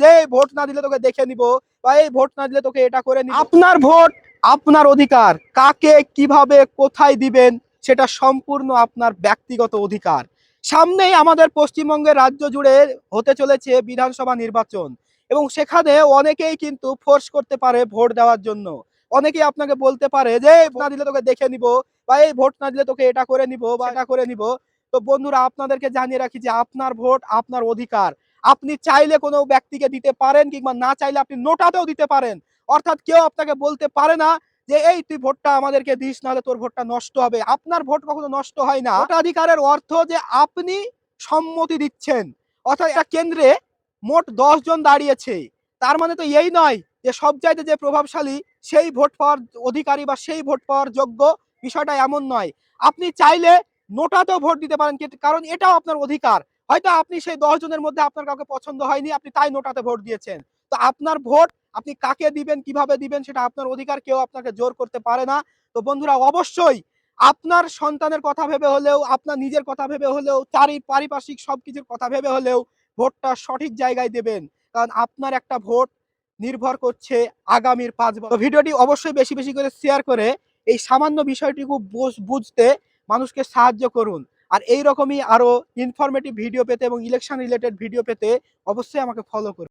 যে ভোট না দিলে তোকে দেখে নিব বা এই ভোট না দিলে তোকে এটা করে নিব। আপনার ভোট আপনার অধিকার, কাকে কিভাবে কোথায় দিবেন সেটা সম্পূর্ণ আপনার ব্যক্তিগত অধিকার। সামনেই আমাদের পশ্চিমবঙ্গের রাজ্য জুড়ে হতে চলেছে বিধানসভা নির্বাচন এবং সেখানে অনেকেই কিন্তু ফোর্স করতে পারে ভোট দেওয়ার জন্য। অনেকেই আপনাকে বলতে পারে যে ভোট না দিলে তোকে দেখে নিব বা এই ভোট না দিলে তোকে এটা করে নিব বা এটা করে নিব। তো বন্ধুরা, আপনাদেরকে জানিয়ে রাখি যে আপনার ভোট আপনার অধিকার। আপনি চাইলে কোনো ব্যক্তিকে দিতে পারেন কিংবা না চাইলে আপনি নোটাতেও দিতে পারেন। অর্থাৎ কেউ আপনাকে বলতে পারে না যে এই তুই ভোটটা আমাদেরকে দিস, নাহলে তোর ভোটটা নষ্ট হবে। আপনার ভোট কখনো নষ্ট হয় না। ভোটাধিকারের অর্থ যে আপনি সম্মতি দিচ্ছেন। অর্থাৎ একটা কেন্দ্রে মোট 10 জন দাঁড়িয়েছে, তার মানে তো এই নয় যে সব চাইতে যে প্রভাবশালী সেই ভোট পাওয়ার অধিকারী বা সেই ভোট পাওয়ার যোগ্য। বিষয়টা এমন নয়। আপনি চাইলে নোটাতেও ভোট দিতে পারেন, কারণ এটাও আপনার অধিকার। হয়তো আপনি সেই 10 জনের মধ্যে আপনার কাউকে পছন্দ হয়নি, আপনি তাই নোটাতে ভোট দিয়েছেন। তো আপনার ভোট আপনি কাকে দিবেন, কিভাবে দিবেন সেটা আপনার অধিকার, কেউ আপনাকে জোর করতে পারে না। তো বন্ধুরা, অবশ্যই আপনার সন্তানের কথা ভেবে হলেও, আপনার নিজের কথা ভেবে হলেও, পারিপার্শ্বিক সবকিছুর কথা ভেবে হলেও ভোটটা সঠিক জায়গায় দেবেন। কারণ আপনার একটা ভোট নির্ভর করছে আগামীর 5 বছর। তো ভিডিওটি অবশ্যই বেশি বেশি করে শেয়ার করে এই সামান্য বিষয়টুকু বুঝতে মানুষকে সাহায্য করুন। আর এই রকমই আরো ইনফরমেটিভ ভিডিও পেতে এবং ইলেকশন রিলেটেড ভিডিও পেতে অবশ্যই আমাকে ফলো করুন।